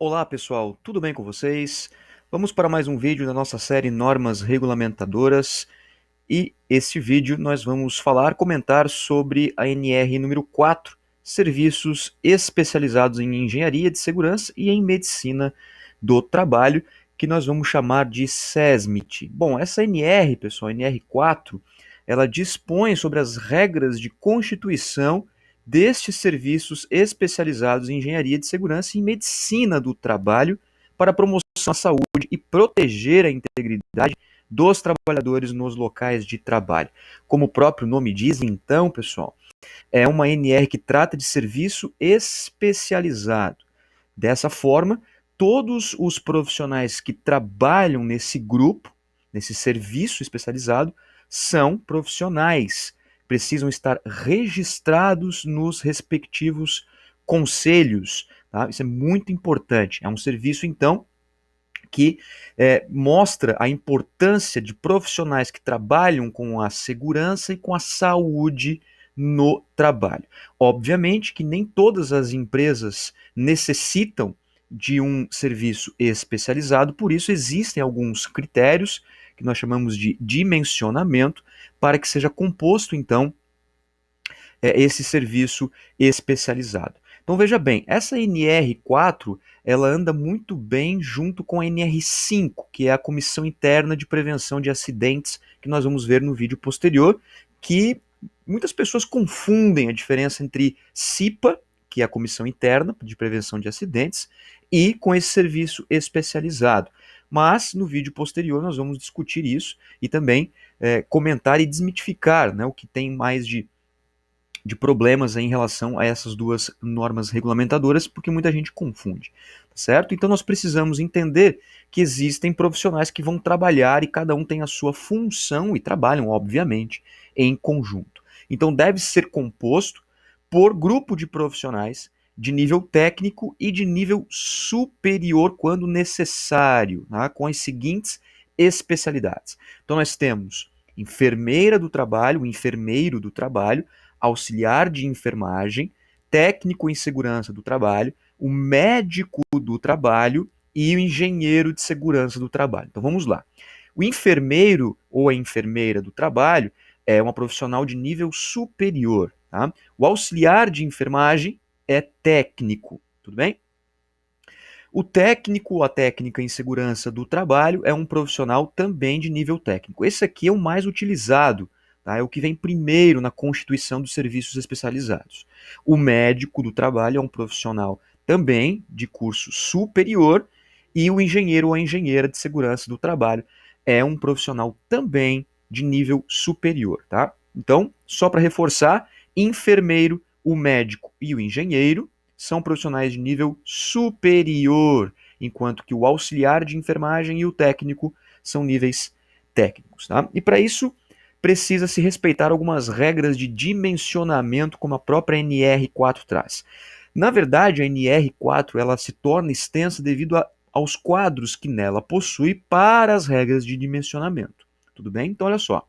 Olá pessoal, tudo bem com vocês? Vamos para mais um vídeo da nossa série Normas Regulamentadoras e este vídeo nós vamos comentar sobre a NR número 4, Serviços Especializados em Engenharia de Segurança e em Medicina do Trabalho, que nós vamos chamar de SESMIT. Bom, essa NR, pessoal, NR4, ela dispõe sobre as regras de constituição destes serviços especializados em engenharia de segurança e medicina do trabalho para a promoção da saúde e proteger a integridade dos trabalhadores nos locais de trabalho. Como o próprio nome diz, então, pessoal, é uma NR que trata de serviço especializado. Dessa forma, todos os profissionais que trabalham nesse grupo, nesse serviço especializado, são profissionais, precisam estar registrados nos respectivos conselhos. Tá? Isso é muito importante. É um serviço, então, que mostra a importância de profissionais que trabalham com a segurança e com a saúde no trabalho. Obviamente que nem todas as empresas necessitam de um serviço especializado, por isso existem alguns critérios que nós chamamos de dimensionamento para que seja composto, então, esse serviço especializado. Então veja bem, essa NR4 ela anda muito bem junto com a NR5, que é a Comissão Interna de Prevenção de Acidentes, que nós vamos ver no vídeo posterior, que muitas pessoas confundem a diferença entre CIPA, que é a Comissão Interna de Prevenção de Acidentes, e com esse serviço especializado. Mas no vídeo posterior nós vamos discutir isso e também comentar e desmitificar, né, o que tem mais de problemas em relação a essas duas normas regulamentadoras, porque muita gente confunde, tá certo? Então nós precisamos entender que existem profissionais que vão trabalhar e cada um tem a sua função e trabalham, obviamente, em conjunto. Então deve ser composto por grupo de profissionais de nível técnico e de nível superior quando necessário, tá? Com as seguintes especialidades. Então nós temos enfermeira do trabalho, o enfermeiro do trabalho, auxiliar de enfermagem, técnico em segurança do trabalho, o médico do trabalho e o engenheiro de segurança do trabalho. Então vamos lá. O enfermeiro ou a enfermeira do trabalho é uma profissional de nível superior. Tá? O auxiliar de enfermagem é técnico, tudo bem? O técnico ou a técnica em segurança do trabalho é um profissional também de nível técnico. Esse aqui é o mais utilizado, tá? É o que vem primeiro na constituição dos serviços especializados. O médico do trabalho é um profissional também de curso superior e o engenheiro ou a engenheira de segurança do trabalho é um profissional também de nível superior, tá? Então, só para reforçar, enfermeiro, o médico e o engenheiro são profissionais de nível superior, enquanto que o auxiliar de enfermagem e o técnico são níveis técnicos. Tá? E para isso, precisa se respeitar algumas regras de dimensionamento, como a própria NR4 traz. Na verdade, a NR4 ela se torna extensa devido aos quadros que nela possui para as regras de dimensionamento. Tudo bem? Então, olha só.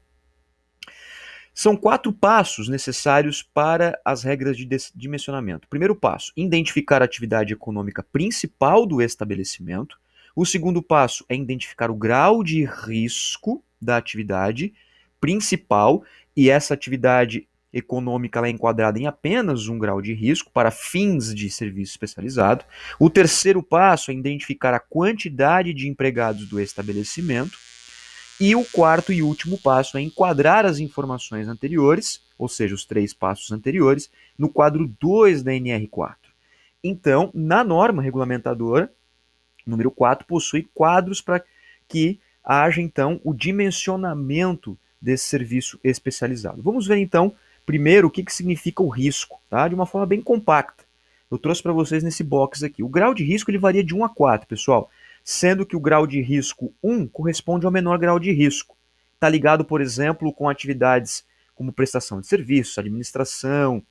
São 4 passos necessários para as regras de dimensionamento. Primeiro passo, identificar a atividade econômica principal do estabelecimento. O segundo passo é identificar o grau de risco da atividade principal, e essa atividade econômica ela é enquadrada em apenas um grau de risco para fins de serviço especializado. O terceiro passo é identificar a quantidade de empregados do estabelecimento. E o quarto e último passo é enquadrar as informações anteriores, ou seja, os 3 passos anteriores, no quadro 2 da NR4. Então, na norma regulamentadora, número 4, possui quadros para que haja, então, o dimensionamento desse serviço especializado. Vamos ver, então, primeiro o que significa o risco, tá? De uma forma bem compacta. Eu trouxe para vocês nesse box aqui. O grau de risco ele varia de 1 a 4, pessoal, sendo que o grau de risco 1 corresponde ao menor grau de risco. Está ligado, por exemplo, com atividades como prestação de serviços, administração,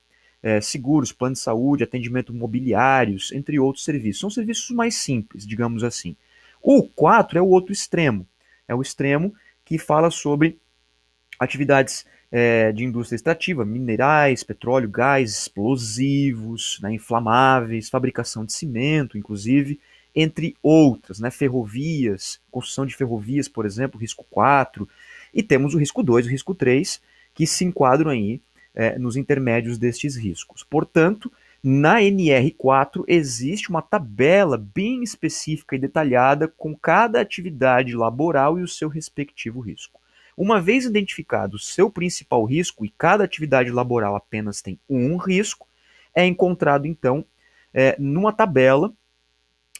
seguros, plano de saúde, atendimento imobiliários, entre outros serviços. São serviços mais simples, digamos assim. O 4 é o outro extremo. É o extremo que fala sobre atividades de indústria extrativa, minerais, petróleo, gás, explosivos, né, inflamáveis, fabricação de cimento, inclusive, entre outras, né? Ferrovias, construção de ferrovias, por exemplo, risco 4, e temos o risco 2, o risco 3, que se enquadram aí nos intermédios destes riscos. Portanto, na NR4 existe uma tabela bem específica e detalhada com cada atividade laboral e o seu respectivo risco. Uma vez identificado o seu principal risco, e cada atividade laboral apenas tem um risco, é encontrado então numa tabela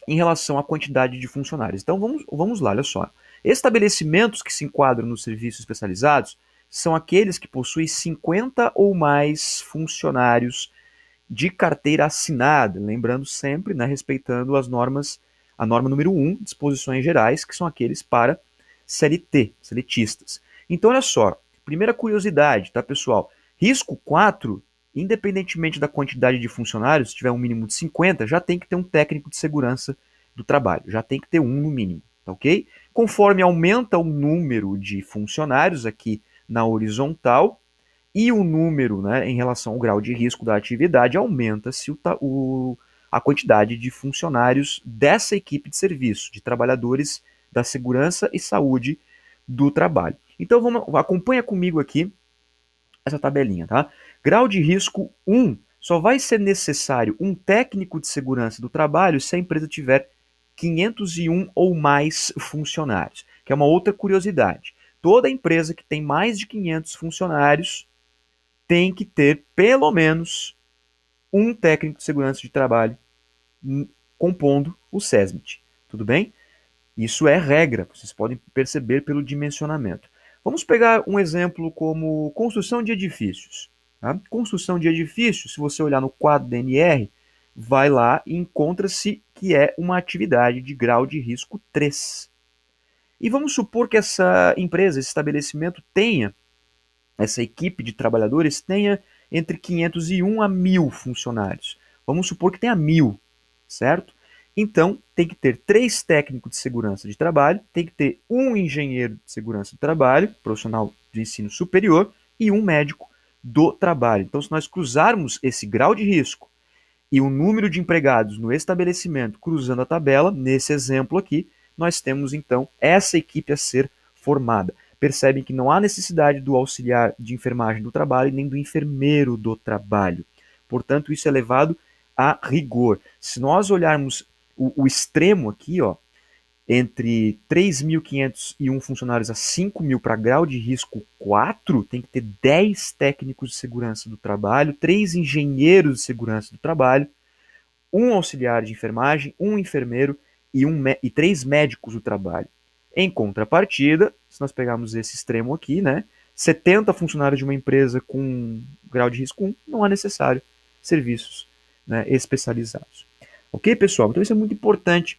em relação à quantidade de funcionários. Então vamos lá, olha só. Estabelecimentos que se enquadram nos serviços especializados são aqueles que possuem 50 ou mais funcionários de carteira assinada, lembrando sempre, né, respeitando as normas, a norma número 1, disposições gerais, que são aqueles para CLT, seletistas. Então, olha só, primeira curiosidade, tá, pessoal? Risco 4, independentemente da quantidade de funcionários, se tiver um mínimo de 50, já tem que ter um técnico de segurança do trabalho, já tem que ter um no mínimo, tá ok? Conforme aumenta o número de funcionários aqui na horizontal, e o número, né, em relação ao grau de risco da atividade, aumenta-se a quantidade de funcionários dessa equipe de serviço, de trabalhadores da segurança e saúde do trabalho. Então acompanha comigo aqui essa tabelinha, tá? Grau de risco 1, só vai ser necessário um técnico de segurança do trabalho se a empresa tiver 501 ou mais funcionários, que é uma outra curiosidade. Toda empresa que tem mais de 500 funcionários tem que ter pelo menos um técnico de segurança de trabalho compondo o SESMIT. Tudo bem? Isso é regra, vocês podem perceber pelo dimensionamento. Vamos pegar um exemplo como construção de edifícios. Tá? Construção de edifícios, se você olhar no quadro DNR, vai lá e encontra-se que é uma atividade de grau de risco 3. E vamos supor que essa empresa, esse estabelecimento tenha, essa equipe de trabalhadores tenha entre 501 a 1.000 funcionários. Vamos supor que tenha 1.000, certo? Então, tem que ter 3 técnicos de segurança de trabalho, tem que ter um engenheiro de segurança do trabalho, profissional de ensino superior, e um médico do trabalho. Então, se nós cruzarmos esse grau de risco e o número de empregados no estabelecimento cruzando a tabela, nesse exemplo aqui, nós temos então essa equipe a ser formada. Percebem que não há necessidade do auxiliar de enfermagem do trabalho nem do enfermeiro do trabalho. Portanto, isso é levado a rigor. Se nós olharmos o extremo aqui, ó, entre 3.501 funcionários a 5.000 para grau de risco 4, tem que ter 10 técnicos de segurança do trabalho, 3 engenheiros de segurança do trabalho, um auxiliar de enfermagem, um enfermeiro e 3 médicos do trabalho. Em contrapartida, se nós pegarmos esse extremo aqui, né, 70 funcionários de uma empresa com grau de risco 1, não é necessário serviços, né, especializados. Ok, pessoal? Então isso é muito importante.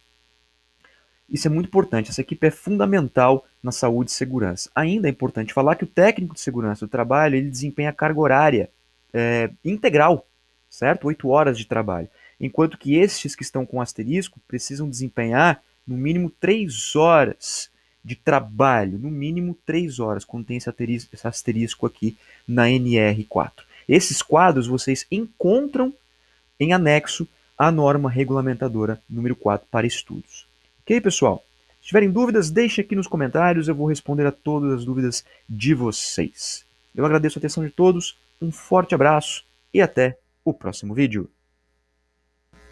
Isso é muito importante. Essa equipe é fundamental na saúde e segurança. Ainda é importante falar que o técnico de segurança do trabalho ele desempenha carga horária integral, certo? 8 horas de trabalho. Enquanto que estes que estão com asterisco precisam desempenhar no mínimo 3 horas de trabalho, no mínimo 3 horas, quando tem esse asterisco aqui na NR4. Esses quadros vocês encontram em anexo à norma regulamentadora número 4 para estudos. Ok, pessoal? Se tiverem dúvidas, deixem aqui nos comentários, eu vou responder a todas as dúvidas de vocês. Eu agradeço a atenção de todos, um forte abraço e até o próximo vídeo.